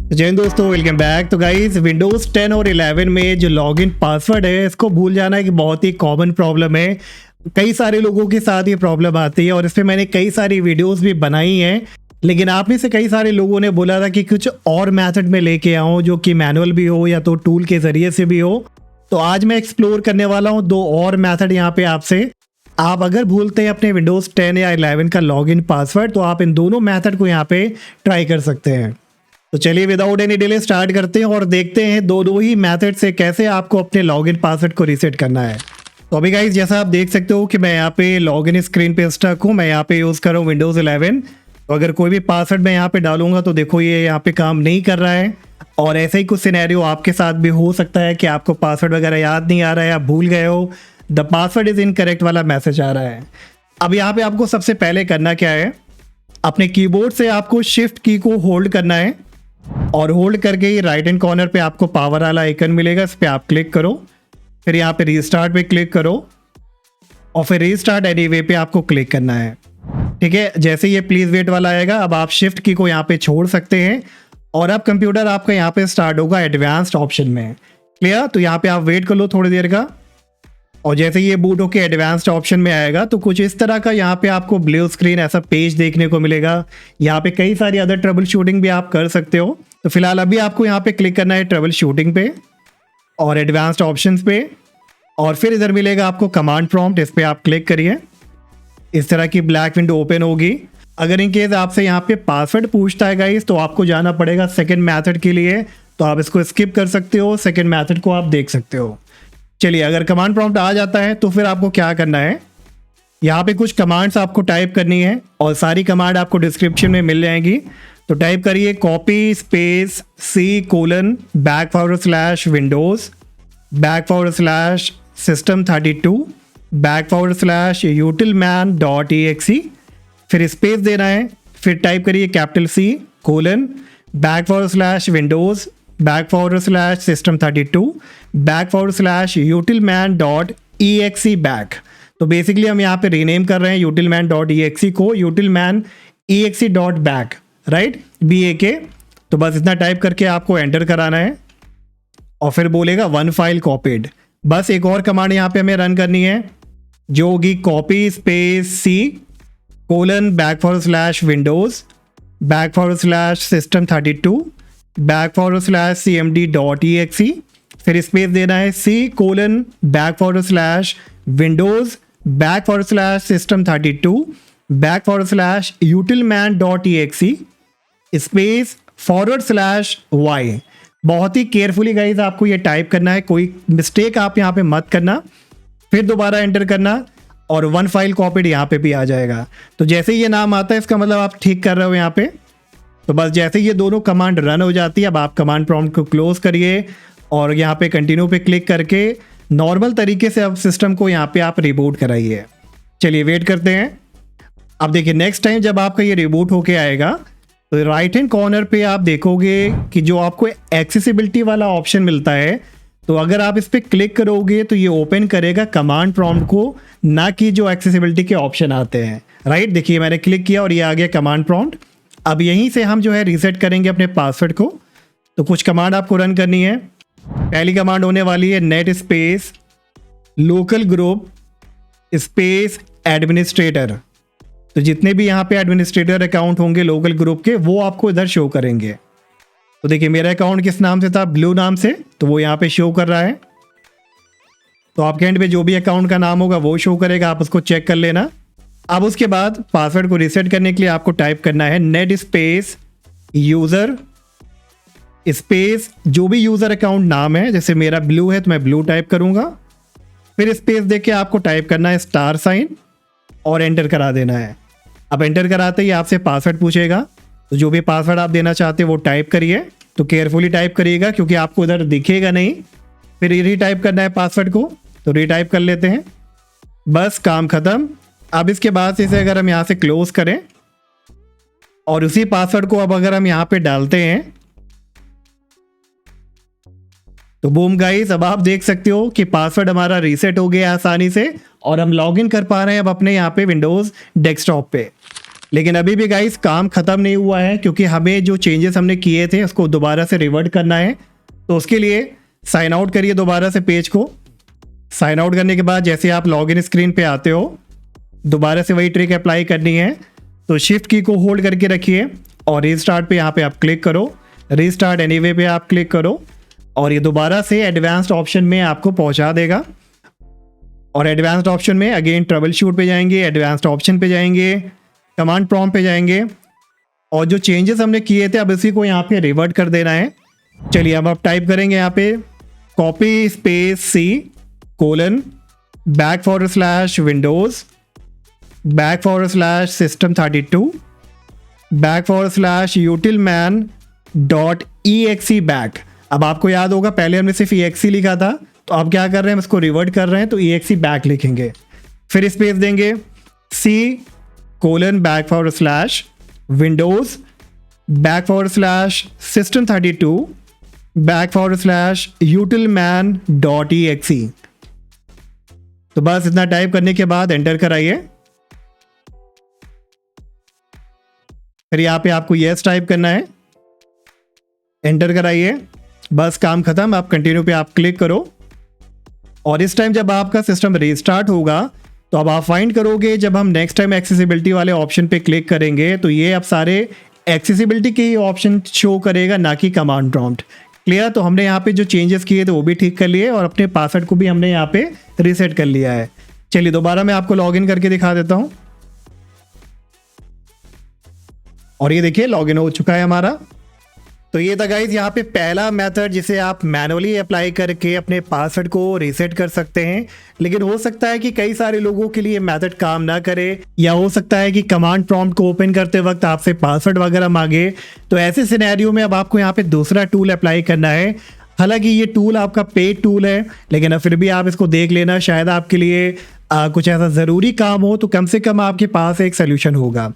जय हिंद दोस्तों, welcome back. तो गाइस, विंडोज़ 10 और 11 में जो लॉगिन पासवर्ड है इसको भूल जाना एक बहुत ही कॉमन प्रॉब्लम है। कई सारे लोगों के साथ ये प्रॉब्लम आती है और इस पे मैंने कई सारी वीडियोस भी बनाई हैं, लेकिन आप में से कई सारे लोगों ने बोला था कि कुछ और मेथड में लेके आऊँ जो कि मैनुअल भी हो या तो टूल के ज़रिए से भी हो। तो आज मैं एक्सप्लोर करने वाला हूँ दो और मेथड यहाँ पे आपसे। आप अगर भूलते हैं अपने विंडोज़ 10 या 11 का लॉगिन पासवर्ड तो आप इन दोनों मेथड को यहाँ पे ट्राई कर सकते हैं। तो चलिए विदाउट एनी डिले स्टार्ट करते हैं और देखते हैं दो ही मेथड से कैसे आपको अपने लॉगिन पासवर्ड को रीसेट करना है। तो अभी गाइस, जैसा आप देख सकते हो कि मैं यहाँ पे लॉगिन स्क्रीन पे स्टक हूँ। मैं यहाँ पे यूज़ कर रहा हूँ विंडोज़ 11। तो अगर कोई भी पासवर्ड मैं यहाँ पे डालूंगा तो देखो ये यहाँ पे काम नहीं कर रहा है। और ऐसे ही कुछ सिनेरियो आपके साथ भी हो सकता है कि आपको पासवर्ड वगैरह याद नहीं आ रहा है, आप भूल गए हो, द पासवर्ड इज़ इनकरेक्ट वाला मैसेज आ रहा है। अब यहाँ पे आपको सबसे पहले करना क्या है, अपने कीबोर्ड से आपको शिफ्ट की को होल्ड करना है और होल्ड करके ये राइट हैंड कॉर्नर पे आपको पावर वाला आइकन मिलेगा, इस पर आप क्लिक करो। फिर यहाँ पे रीस्टार्ट पे क्लिक करो और फिर रीस्टार्ट एनीवे पे आपको क्लिक करना है। ठीक है, जैसे ये प्लीज़ वेट वाला आएगा, अब आप शिफ्ट की को यहाँ पे छोड़ सकते हैं और अब कंप्यूटर आपका यहाँ पे स्टार्ट होगा एडवांस्ड ऑप्शन में। क्लियर? तो यहाँ पे आप वेट कर लो थोड़ी देर का और जैसे ये बूट होके एडवांस्ड ऑप्शन में आएगा तो कुछ इस तरह का यहाँ पे आपको ब्लू स्क्रीन ऐसा पेज देखने को मिलेगा। यहाँ पे कई सारी अदर ट्रबल शूटिंग भी आप कर सकते हो। तो फिलहाल अभी आपको यहाँ पे क्लिक करना है ट्रबल शूटिंग पे और एडवांस्ड ऑप्शंस पे और फिर इधर मिलेगा आपको कमांड प्रॉम्प्ट, इस पर आप क्लिक करिए। इस तरह की ब्लैक विंडो ओपन होगी। अगर इन केस आपसे यहाँ पे पासवर्ड पूछता है गाइस तो आपको जाना पड़ेगा सेकेंड मैथड के लिए, तो आप इसको स्किप कर सकते हो, सेकेंड मैथड को आप देख सकते हो। चलिए, अगर कमांड प्रॉम्प्ट आ जाता है तो फिर आपको क्या करना है, यहाँ पे कुछ कमांड्स आपको टाइप करनी है और सारी कमांड आपको डिस्क्रिप्शन में मिल जाएंगी। तो टाइप करिए कॉपी स्पेस C:\विंडोज /system32 फिर स्पेस देना है। फिर टाइप करिए कैपिटल C:\Windows /system32 तो बेसिकली हम यहाँ पे रीनेम कर रहे हैं utilman.exe को utilman.exe.back, राइट, BAK। तो बस इतना टाइप करके आपको एंटर कराना है और फिर बोलेगा वन फाइल कॉपीड। बस एक और कमांड यहाँ पे हमें रन करनी है जो होगी copy space C:\Windows /system32 /cmd.exe फिर स्पेस देना है C:\Windows /system32 /utilman.exe space /y। बहुत ही केयरफुली गाइज आपको ये टाइप करना है, कोई मिस्टेक आप यहाँ पे मत करना। फिर दोबारा एंटर करना और वन फाइल कॉपीड यहाँ पे भी आ जाएगा। तो जैसे ही ये नाम आता है इसका मतलब आप ठीक कर रहे हो यहाँ पे। तो बस जैसे ये दोनों कमांड रन हो जाती है, अब आप कमांड प्रॉम्प्ट को क्लोज करिए और यहाँ पे कंटिन्यू पे क्लिक करके नॉर्मल तरीके से अब सिस्टम को यहाँ पे आप रिबूट कराइए। चलिए वेट करते हैं। अब देखिए नेक्स्ट टाइम जब आपका ये रिबूट होके आएगा तो राइट हैंड कॉर्नर पे आप देखोगे कि जो आपको एक्सेसिबिलिटी वाला ऑप्शन मिलता है, तो अगर आप इस पर क्लिक करोगे तो ये ओपन करेगा कमांड प्रॉम्प्ट को, ना कि जो एक्सेसिबिलिटी के ऑप्शन आते हैं। राइट, देखिए मैंने क्लिक किया और ये आ गया कमांड प्रॉम्प्ट। अब यहीं से हम जो है रीसेट करेंगे अपने पासवर्ड को। तो कुछ कमांड आपको रन करनी है। पहली कमांड होने वाली है net space local group space administrator. तो जितने भी यहाँ पे एडमिनिस्ट्रेटर अकाउंट होंगे लोकल ग्रुप के वो आपको इधर शो करेंगे। तो देखिए मेरा अकाउंट किस नाम से था, ब्लू नाम से, तो वो यहाँ पे शो कर रहा है। तो आपके एंड पे जो भी अकाउंट का नाम होगा वो शो करेगा, आप उसको चेक कर लेना। अब उसके बाद पासवर्ड को रीसेट करने के लिए आपको टाइप करना है नेट स्पेस यूज़र स्पेस जो भी यूज़र अकाउंट नाम है, जैसे मेरा ब्लू है तो मैं ब्लू टाइप करूँगा। फिर स्पेस देके आपको टाइप करना है स्टार साइन और एंटर करा देना है। अब एंटर कराते ही आपसे पासवर्ड पूछेगा, तो जो भी पासवर्ड आप देना चाहते हैं वो टाइप करिए। तो केयरफुली टाइप करिएगा क्योंकि आपको इधर दिखेगा नहीं। फिर रीटाइप करना है पासवर्ड को, तो रीटाइप कर लेते हैं। बस काम ख़त्म। अब इसके बाद इसे अगर हम यहाँ से क्लोज करें और उसी पासवर्ड को अब अगर हम यहाँ पे डालते हैं तो बूम गाइस, अब आप देख सकते हो कि पासवर्ड हमारा रीसेट हो गया आसानी से और हम लॉगिन कर पा रहे हैं अब अपने यहाँ पे विंडोज़ डेस्कटॉप पे। लेकिन अभी भी गाइस काम ख़त्म नहीं हुआ है, क्योंकि हमें जो चेंजेस हमने किए थे उसको दोबारा से रिवर्ट करना है। तो उसके लिए साइन आउट करिए दोबारा से पेज को। साइन आउट करने के बाद जैसे आप लॉगिन स्क्रीन पे आते हो, दोबारा से वही ट्रिक अप्लाई करनी है। तो शिफ्ट की को होल्ड करके रखिए और रीस्टार्ट पे यहाँ पे आप क्लिक करो, रीस्टार्ट एनीवे पे आप क्लिक करो और ये दोबारा से एडवांस्ड ऑप्शन में आपको पहुँचा देगा। और एडवांस्ड ऑप्शन में अगेन ट्रबल शूट पे जाएंगे, एडवांस्ड ऑप्शन पे जाएंगे, कमांड प्रॉम्प्ट पे जाएंगे और जो चेंजेस हमने किए थे अब इसी को यहाँ पे रिवर्ट कर देना है। चलिए अब आप टाइप करेंगे यहाँ पे copy space C colon /windows /system32 /utilman.exe back. अब आपको याद होगा पहले हमने सिर्फ exe लिखा था, तो अब क्या कर रहे हैं, हम इसको रिवर्ट कर रहे हैं तो exe बैक लिखेंगे, फिर स्पेस देंगे C:\windows /system32 /utilman.exe। तो बस इतना टाइप करने के बाद एंटर कराइए। फिर यहाँ पे आपको यस टाइप करना है, एंटर कराइए, बस काम खत्म। आप कंटिन्यू पे आप क्लिक करो और इस टाइम जब आपका सिस्टम रीस्टार्ट होगा तो अब आप फाइंड करोगे जब हम नेक्स्ट टाइम एक्सेसिबिलिटी वाले ऑप्शन पे क्लिक करेंगे तो ये अब सारे एक्सेसिबिलिटी के ही ऑप्शन शो करेगा, ना कि कमांड प्रॉम्प्ट। क्लियर? तो हमने यहाँ पे जो चेंजेस किए थे वो भी ठीक कर लिए और अपने पासवर्ड को भी हमने यहाँ पे रीसेट कर लिया है। चलिए दोबारा मैं आपको लॉगिन करके दिखा देता हूँ और ये देखिए लॉगिन हो चुका है हमारा। तो ये था गाइज यहाँ पे पहला मेथड जिसे आप मैनुअली अप्लाई करके अपने पासवर्ड को रीसेट कर सकते हैं। लेकिन हो सकता है कि कई सारे लोगों के लिए मेथड काम ना करे, या हो सकता है कि कमांड प्रॉम्प्ट को ओपन करते वक्त आपसे पासवर्ड वगैरह मांगे। तो ऐसे सिनेरियो में अब आपको यहाँ पे दूसरा टूल अप्लाई करना है। हालांकि ये टूल आपका पेड टूल है, लेकिन अब फिर भी आप इसको देख लेना, शायद आपके लिए कुछ ऐसा ज़रूरी काम हो तो कम से कम आपके पास एक सोल्यूशन होगा।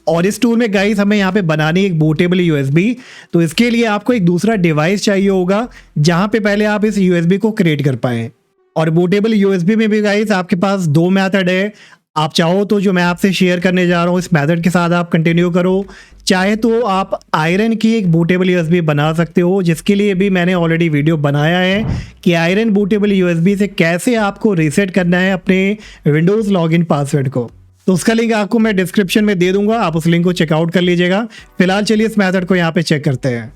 और इस टूल में गाइस हमें यहाँ पे बनानी एक बूटेबल यूएसबी। तो इसके लिए आपको एक दूसरा डिवाइस चाहिए होगा जहाँ पे पहले आप इस यूएसबी को क्रिएट कर पाएँ। और बूटेबल यूएसबी में भी गाइस आपके पास दो मेथड है। आप चाहो तो जो मैं आपसे शेयर करने जा रहा हूँ इस मेथड के साथ आप कंटिन्यू करो, चाहे तो आप आयरन की एक बूटेबल यूएसबी बना सकते हो, जिसके लिए भी मैंने ऑलरेडी वीडियो बनाया है कि आयरन बूटेबल यूएसबी से कैसे आपको रीसेट करना है अपने विंडोज़ लॉगिन पासवर्ड को। तो उसका लिंक आपको मैं डिस्क्रिप्शन में दे दूंगा, आप उस लिंक को चेकआउट कर लीजिएगा। फिलहाल चलिए इस मेथड को यहाँ पे चेक करते हैं।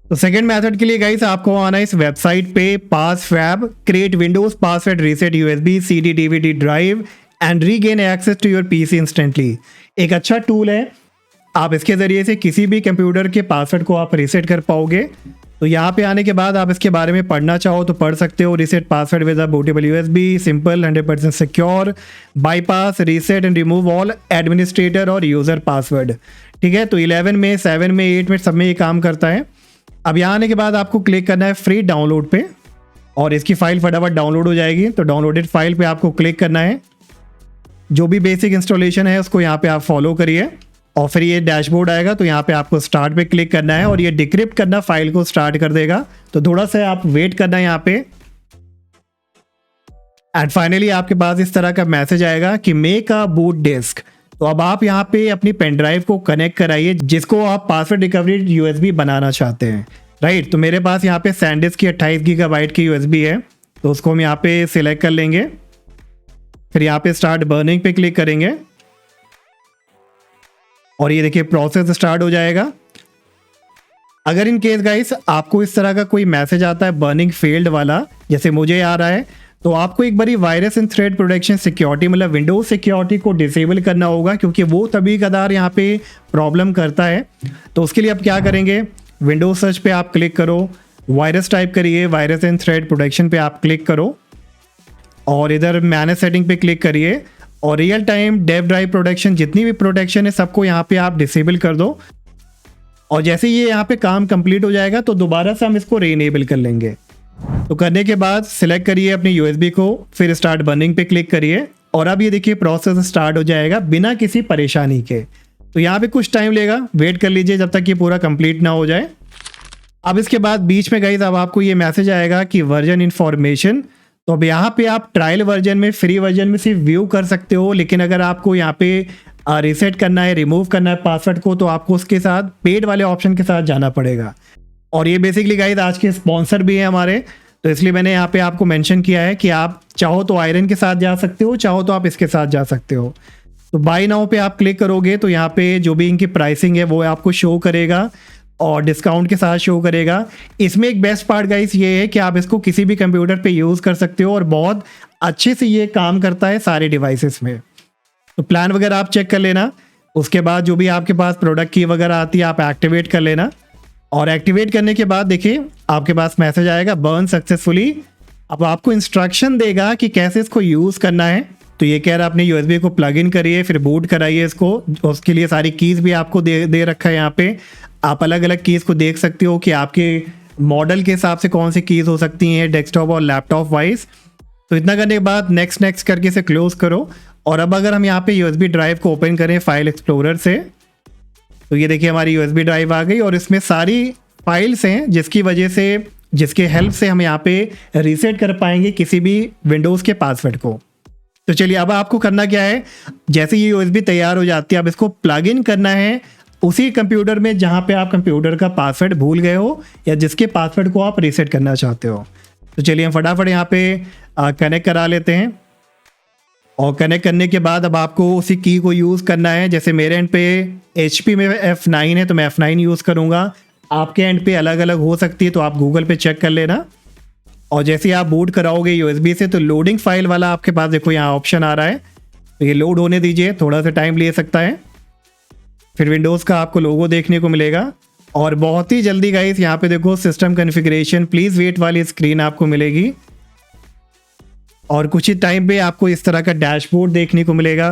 तो सेकंड मेथड के लिए गाइस आपको आना है इस वेबसाइट पे passfab create windows password reset USB CD DVD drive and regain access to your PC instantly. एक अच्छा टूल है, आप इसके ज़रिए से किसी भी कंप्यूटर के पासवर्ड को आप रीसेट कर पाओगे। तो यहाँ पे आने के बाद आप इसके बारे में पढ़ना चाहो तो पढ़ सकते हो। Reset password with a bootable USB, simple 100% secure, bypass, reset and remove all administrator और यूज़र पासवर्ड। ठीक है, तो 11 में, 7 में, 8 में सब में ये काम करता है। अब यहाँ आने के बाद आपको क्लिक करना है फ्री डाउनलोड पे और इसकी फ़ाइल फटाफट डाउनलोड हो जाएगी। तो डाउनलोडेड फाइल पे आपको क्लिक करना है, जो भी बेसिक इंस्टॉलेशन है उसको यहाँ पे आप फॉलो करिए और फिर ये डैशबोर्ड आएगा तो यहाँ पे आपको स्टार्ट पे क्लिक करना है और ये डिक्रिप्ट करना फाइल को स्टार्ट कर देगा। तो थोड़ा सा आप वेट करना है यहाँ पे एंड फाइनली आपके पास इस तरह का मैसेज आएगा कि मेक अ बूट डिस्क। तो अब आप यहाँ पे अपनी पेन ड्राइव को कनेक्ट कराइए जिसको आप पासवर्ड रिकवरी यूएसबी बनाना चाहते हैं। राइट, तो मेरे पास यहाँ पे सैंडिस्क की 28 गीगाबाइट की यूएसबी है, तो उसको हम यहाँ पे सिलेक्ट कर लेंगे। फिर यहाँ पे स्टार्ट बर्निंग पे क्लिक करेंगे और ये देखिए प्रोसेस स्टार्ट हो जाएगा। अगर इन केस गाइस आपको इस तरह का कोई मैसेज आता है बर्निंग फेल्ड वाला, जैसे मुझे आ रहा है, तो आपको एक बारी virus and thread protection security मतलब विंडोज सिक्योरिटी को डिसेबल करना होगा, क्योंकि वो तभी कदार यहाँ पे प्रॉब्लम करता है। तो उसके लिए आप क्या करेंगे, विंडोज सर्च पे आप क्लिक करो, वायरस टाइप करिए, वायरस एंड थ्रेड प्रोटेक्शन पे आप क्लिक करो और इधर मैनेज सेटिंग पे क्लिक करिए और real time dev drive protection जितनी भी प्रोटेक्शन है सबको यहाँ पे आप डिसेबल कर दो। और जैसे ये यहाँ पे काम कंप्लीट हो जाएगा तो दोबारा से हम इसको रीनेबल कर लेंगे। तो करने के बाद सिलेक्ट करिए अपनी यूएसबी को, फिर स्टार्ट बर्निंग पे क्लिक करिए और अब ये देखिए प्रोसेस स्टार्ट हो जाएगा बिना किसी परेशानी के। तो यहाँ पे कुछ टाइम लेगा, वेट कर लीजिए जब तक ये पूरा कंप्लीट ना हो जाए। अब इसके बाद बीच में गाइस अब आपको ये मैसेज आएगा कि वर्जन इन्फॉर्मेशन। तो अब यहाँ पे आप ट्रायल वर्जन में, फ्री वर्जन में सिर्फ व्यू कर सकते हो, लेकिन अगर आपको यहाँ पे रीसेट करना है, रिमूव करना है पासवर्ड को, तो आपको उसके साथ पेड वाले ऑप्शन के साथ जाना पड़ेगा। और ये बेसिकली गाइस आज के स्पॉन्सर भी हैं हमारे, तो इसलिए मैंने यहाँ पे आपको मेंशन किया है कि आप चाहो तो आयरन के साथ जा सकते हो, चाहो तो आप इसके साथ जा सकते हो। तो बाय नाउ पे आप क्लिक करोगे तो यहाँ पे जो भी इनकी प्राइसिंग है वो आपको शो करेगा और डिस्काउंट के साथ शो करेगा। इसमें एक बेस्ट पार्ट गाइस ये है कि आप इसको किसी भी कंप्यूटर पे यूज़ कर सकते हो और बहुत अच्छे से ये काम करता है सारे डिवाइसेस में। तो प्लान वगैरह आप चेक कर लेना, उसके बाद जो भी आपके पास प्रोडक्ट की वगैरह आती है आप एक्टिवेट कर लेना। और एक्टिवेट करने के बाद देखिए आपके पास मैसेज आएगा बर्न सक्सेसफुली। अब आपको इंस्ट्रक्शन देगा कि कैसे इसको यूज़ करना है। तो ये कह रहा है अपने USB को प्लग इन करिए, फिर बूट कराइए इसको। उसके लिए सारी कीज़ भी आपको दे रखा है यहाँ पे। आप अलग अलग कीज़ को देख सकते हो कि आपके मॉडल के हिसाब से कौन सी कीज़ हो सकती हैं डेस्कटॉप और लैपटॉप वाइज। तो इतना करने के बाद नेक्स्ट करके इसे क्लोज़ करो। और अब अगर हम यहाँ पे USB ड्राइव को ओपन करें फाइल एक्सप्लोरर से, तो ये देखिए हमारी USB ड्राइव आ गई और इसमें सारी फाइल्स हैं जिसके हेल्प से हम यहाँ पे रीसेट कर पाएंगे किसी भी विंडोज़ के पासवर्ड को। तो चलिए अब आपको करना क्या है, जैसे ये USB तैयार हो जाती है अब इसको प्लग इन करना है उसी कंप्यूटर में जहाँ पे आप कंप्यूटर का पासवर्ड भूल गए हो या जिसके पासवर्ड को आप रीसेट करना चाहते हो। तो चलिए हम फटाफट यहाँ पे कनेक्ट करा लेते हैं। और कनेक्ट करने के बाद अब आपको उसी की को यूज़ करना है। जैसे मेरे एंड पे HP में F9 है तो मैं F9 यूज़ करूँगा, आपके एंड पे अलग अलग हो सकती है तो आप गूगल पे चेक कर लेना। और जैसे आप बूट कराओगे USB से तो लोडिंग फाइल वाला आपके पास देखो यहाँ ऑप्शन आ रहा है, तो ये लोड होने दीजिए, थोड़ा सा टाइम ले सकता है। फिर विंडोज़ का आपको लोगो देखने को मिलेगा और बहुत ही जल्दी गाइस यहाँ पे देखो सिस्टम कॉन्फ़िगरेशन प्लीज़ वेट वाली स्क्रीन आपको मिलेगी और कुछ ही टाइम पे आपको इस तरह का डैशबोर्ड देखने को मिलेगा।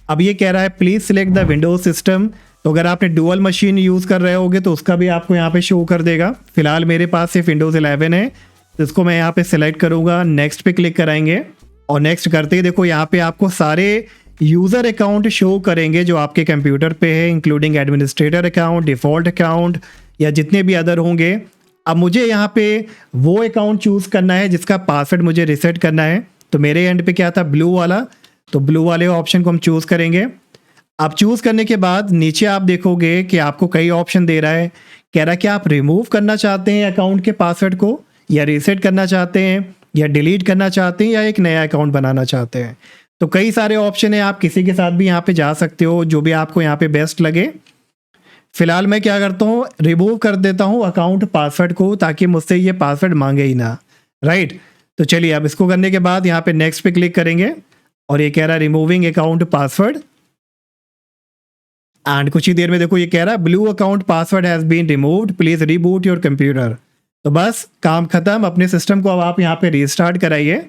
अब ये कह रहा है please select the Windows system, तो अगर आपने डुअल मशीन यूज़ कर रहे होगे तो उसका भी आपको यहाँ पे शो कर देगा। फिलहाल मेरे पास सिर्फ विंडोज़ 11 है तो इसको मैं यहाँ पे सिलेक्ट करूँगा, नेक्स्ट पे क्लिक कराएंगे और नेक्स्ट करते ही देखो यहाँ पे आपको सारे यूज़र अकाउंट शो करेंगे जो आपके कंप्यूटर पे है, including administrator account, default account या जितने भी अदर होंगे। अब मुझे यहाँ पे वो अकाउंट चूज़ करना है जिसका पासवर्ड मुझे रीसेट करना है। तो मेरे एंड पे क्या था ब्लू वाला, तो ब्लू वाले ऑप्शन को हम चूज़ करेंगे। अब चूज़ करने के बाद नीचे आप देखोगे कि आपको कई ऑप्शन दे रहा है, कह रहा है कि आप रिमूव करना चाहते हैं अकाउंट के पासवर्ड को या रीसेट करना चाहते हैं या डिलीट करना चाहते हैं या एक नया अकाउंट बनाना चाहते हैं। तो कई सारे ऑप्शन है, आप किसी के साथ भी यहाँ पे जा सकते हो जो भी आपको यहाँ पे बेस्ट लगे। फिलहाल मैं क्या करता हूँ रिमूव कर देता हूँ अकाउंट पासवर्ड को ताकि मुझसे ये पासवर्ड मांगे ही ना, राइट। तो चलिए अब इसको करने के बाद यहाँ पे नेक्स्ट पे क्लिक करेंगे और ये कह रहा है रिमूविंग अकाउंट पासवर्ड एंड कुछ ही देर में देखो ये कह रहा है blue account password has been removed, please reboot your computer. तो बस काम खत्म, अपने सिस्टम को अब आप यहाँ पे रीस्टार्ट कराइए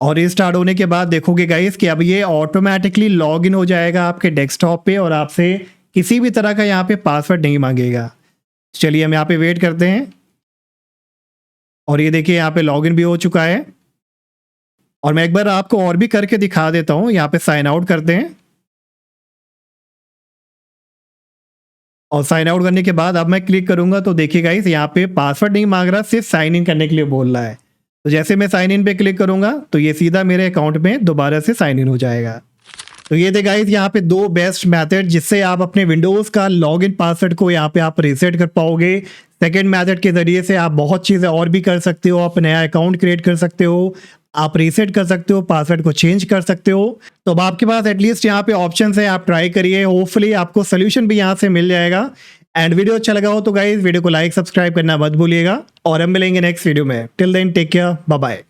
और रीस्टार्ट होने के बाद देखोगे गाइस कि अब ये ऑटोमेटिकली लॉग इन हो जाएगा आपके डेस्कटॉप पे और आपसे किसी भी तरह का यहाँ पे पासवर्ड नहीं मांगेगा। चलिए हम यहाँ पे वेट करते हैं और ये देखिए यहाँ पे लॉगिन भी हो चुका है और मैं एक बार आपको और भी करके दिखा देता हूँ। यहाँ पे साइन आउट करते हैं और साइन आउट करने के बाद अब मैं क्लिक करूंगा तो देखिए गाइस यहाँ पे पासवर्ड नहीं मांग रहा, सिर्फ साइन इन करने के लिए बोल रहा है। तो जैसे मैं साइन इन पे क्लिक करूंगा तो ये सीधा मेरे अकाउंट में दोबारा से साइन इन हो जाएगा। तो ये थे गाइस यहाँ पे दो बेस्ट मेथड जिससे आप अपने विंडोज़ का लॉगिन पासवर्ड को यहाँ पे आप रीसेट कर पाओगे। सेकेंड मेथड के ज़रिए से आप बहुत चीज़ें और भी कर सकते हो, आप नया अकाउंट क्रिएट कर सकते हो, आप रीसेट कर सकते हो, पासवर्ड को चेंज कर सकते हो। तो अब आपके पास एटलीस्ट यहाँ पे ऑप्शंस है, आप ट्राई करिए, होपफुली आपको सोल्यूशन भी यहाँ से मिल जाएगा। एंड वीडियो अच्छा लगा हो तो गाइस वीडियो को लाइक सब्सक्राइब करना मत भूलिएगा और हम मिलेंगे नेक्स्ट वीडियो में। Till then take care, bye bye.